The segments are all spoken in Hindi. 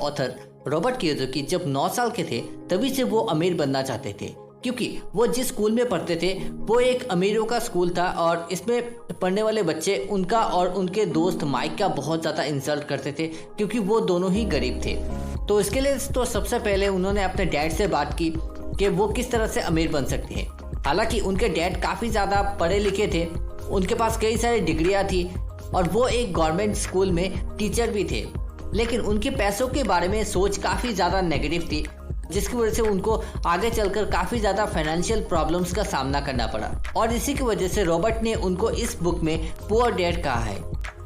ऑथर रॉबर्ट कियोसाकी जब 9 साल के थे तभी से वो अमीर बनना चाहते थे, क्योंकि वो जिस स्कूल में पढ़ते थे वो एक अमीरों का स्कूल था और इसमें पढ़ने वाले बच्चे उनका और उनके दोस्त माइक का बहुत ज़्यादा इंसल्ट करते थे, क्योंकि वो दोनों ही गरीब थे। तो इसके लिए तो सबसे पहले उन्होंने अपने डैड से बात की कि वो किस तरह से अमीर बन सकते हैं। हालांकि उनके डैड काफ़ी ज़्यादा पढ़े लिखे थे, उनके पास कई सारी डिग्रियाँ थी और वो एक गवर्नमेंट स्कूल में टीचर भी थे, लेकिन उनके पैसों के बारे में सोच काफ़ी ज़्यादा नेगेटिव थी, जिसकी वजह से उनको आगे चलकर काफ़ी ज़्यादा फाइनेंशियल प्रॉब्लम्स का सामना करना पड़ा। और इसी की वजह से रॉबर्ट ने उनको इस बुक में पुअर डैड कहा है।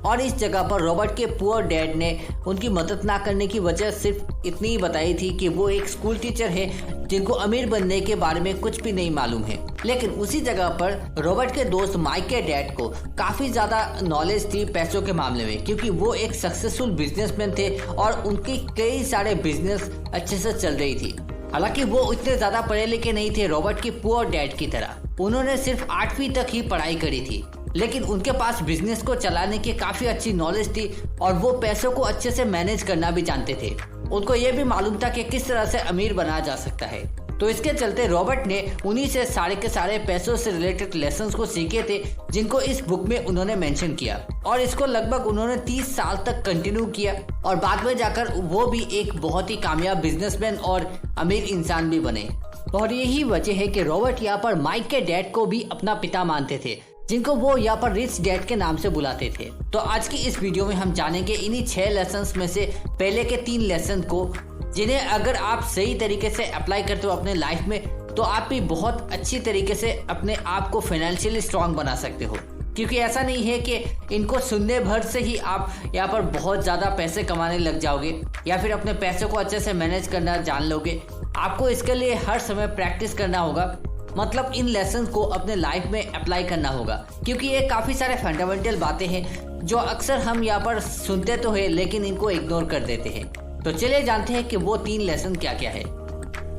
और इस जगह पर रॉबर्ट के पुअर डैड ने उनकी मदद ना करने की वजह सिर्फ इतनी ही बताई थी कि वो एक स्कूल टीचर है जिनको अमीर बनने के बारे में कुछ भी नहीं मालूम है। लेकिन उसी जगह पर रॉबर्ट के दोस्त माइक के डैड को काफ़ी ज़्यादा नॉलेज थी पैसों के मामले में, क्योंकि वो एक सक्सेसफुल बिजनेसमैन थे और उनकी कई सारे बिजनेस अच्छे से चल रही थी। हालांकि वो इतने ज़्यादा पढ़े लिखे नहीं थे रॉबर्ट के पुअर डैड की तरह, उन्होंने सिर्फ 8वीं तक ही पढ़ाई करी थी, लेकिन उनके पास बिजनेस को चलाने की काफ़ी अच्छी नॉलेज थी और वो पैसों को अच्छे से मैनेज करना भी जानते थे। उनको ये भी मालूम था कि किस तरह से अमीर बनाया जा सकता है। तो इसके चलते रॉबर्ट ने उन्हीं से सारे के सारे पैसों से रिलेटेड लेसन्स को सीखे थे, जिनको इस बुक में उन्होंने मेंशन किया। और इसको लगभग उन्होंने 30 साल तक कंटिन्यू किया और बाद में जाकर वो भी एक बहुत ही कामयाब बिजनेसमैन और अमीर इंसान भी बने। और यही वजह है कि रॉबर्ट यहाँ पर माइक के डैड को भी अपना पिता मानते थे, जिनको वो यहाँ पर रिच डैड के नाम से बुलाते थे। तो आज की इस वीडियो में हम जानेंगे इन्हीं 6 लेसन्स में से पहले के 3 लेसन को, जिन्हें अगर आप सही तरीके से अप्लाई करते हो अपने लाइफ में तो आप भी बहुत अच्छी तरीके से अपने आप को फाइनेंशियली स्ट्रांग बना सकते हो। क्योंकि ऐसा नहीं है कि इनको सुनने भर से ही आप यहाँ पर बहुत ज़्यादा पैसे कमाने लग जाओगे या फिर अपने पैसों को अच्छे से मैनेज करना जान लोगे। आपको इसके लिए हर समय प्रैक्टिस करना होगा, मतलब इन लेसन को अपने लाइफ में अप्लाई करना होगा, क्योंकि ये काफ़ी सारे फंडामेंटल बातें हैं जो अक्सर हम यहाँ पर सुनते तो हैं लेकिन इनको इग्नोर कर देते हैं। तो चलिए जानते हैं कि वो 3 लेसन क्या क्या है।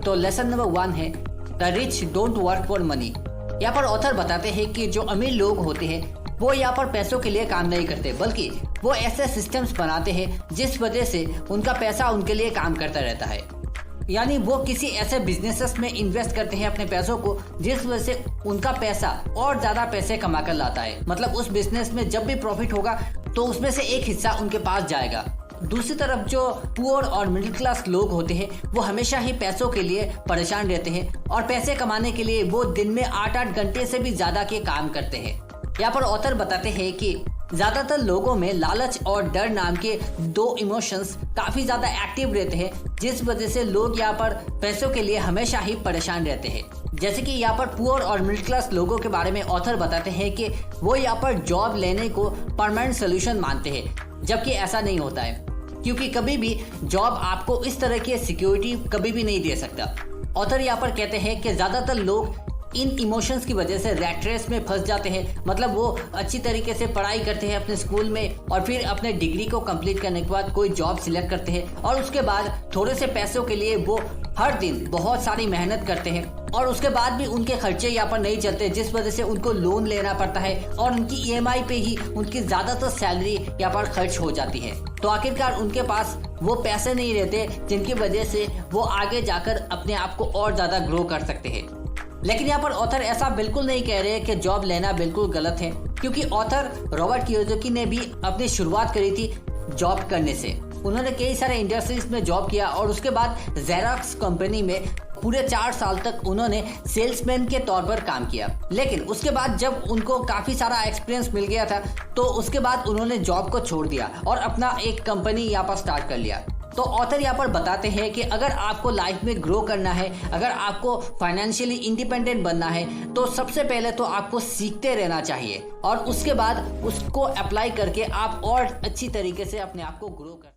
तो लेसन नंबर 1 है the rich don't work for money. यहाँ पर ऑथर बताते हैं कि जो अमीर लोग होते हैं वो यहाँ पर पैसों के लिए काम नहीं करते, बल्कि वो ऐसे सिस्टम्स बनाते हैं जिस वजह से उनका पैसा उनके लिए काम करता रहता है। यानी वो किसी ऐसे बिजनेसेस में इन्वेस्ट करते हैं अपने पैसों को, जिस वजह से उनका पैसा और ज़्यादा पैसे कमा कर लाता है। मतलब उस बिजनेस में जब भी प्रॉफिट होगा तो उसमें से एक हिस्सा उनके पास जाएगा। दूसरी तरफ जो पुअर और मिडिल क्लास लोग होते हैं वो हमेशा ही पैसों के लिए परेशान रहते हैं और पैसे कमाने के लिए वो दिन में 8-8 घंटे से भी ज़्यादा के काम करते हैं। यहाँ पर ऑथर बताते हैं कि ज़्यादातर लोगों में लालच और डर नाम के 2 इमोशंस काफ़ी ज़्यादा एक्टिव रहते हैं, जिस वजह से लोग यहाँ पर पैसों के लिए हमेशा ही परेशान रहते हैं। जैसे कि यहाँ पर पुअर और मिडिल क्लास लोगों के बारे में ऑथर बताते हैं कि वो यहाँ पर जॉब लेने को परमानेंट सोल्यूशन मानते हैं, जबकि ऐसा नहीं होता है, क्योंकि कभी भी जॉब आपको इस तरह की सिक्योरिटी कभी भी नहीं दे सकता। ऑथर यहाँ पर कहते हैं कि ज़्यादातर लोग इन इमोशंस की वजह से रैट रेस में फंस जाते हैं। मतलब वो अच्छी तरीके से पढ़ाई करते हैं अपने स्कूल में और फिर अपने डिग्री को कंप्लीट करने के बाद कोई जॉब सिलेक्ट करते हैं और उसके बाद थोड़े से पैसों के लिए वो हर दिन बहुत सारी मेहनत करते हैं और उसके बाद भी उनके खर्चे यहाँ पर नहीं चलते, जिस वजह से उनको लोन लेना पड़ता है और उनकी EMI पे ही उनकी ज़्यादातर सैलरी यहाँ पर खर्च हो जाती है। तो आखिरकार उनके पास वो पैसे नहीं रहते जिनकी वजह से वो आगे जाकर अपने आप को और ज़्यादा ग्रो कर सकते हैं। लेकिन यहाँ पर ऑथर ऐसा बिल्कुल नहीं कह रहे कि जॉब लेना बिल्कुल गलत है, क्योंकि ऑथर रॉबर्ट कियोसाकी ने भी अपनी शुरुआत करी थी जॉब करने से। उन्होंने कई सारे इंडस्ट्रीज में जॉब किया और उसके बाद जेरॉक्स कंपनी में पूरे 4 साल तक उन्होंने सेल्समैन के तौर पर काम किया। लेकिन उसके बाद जब उनको काफ़ी सारा एक्सपीरियंस मिल गया था तो उसके बाद उन्होंने जॉब को छोड़ दिया और अपना एक कंपनी यहाँ पर स्टार्ट कर लिया। तो ऑथर यहाँ पर बताते हैं कि अगर आपको लाइफ में ग्रो करना है, अगर आपको फाइनेंशियली इंडिपेंडेंट बनना है, तो सबसे पहले तो आपको सीखते रहना चाहिए और उसके बाद उसको अप्लाई करके आप और अच्छी तरीके से अपने आप को ग्रो कर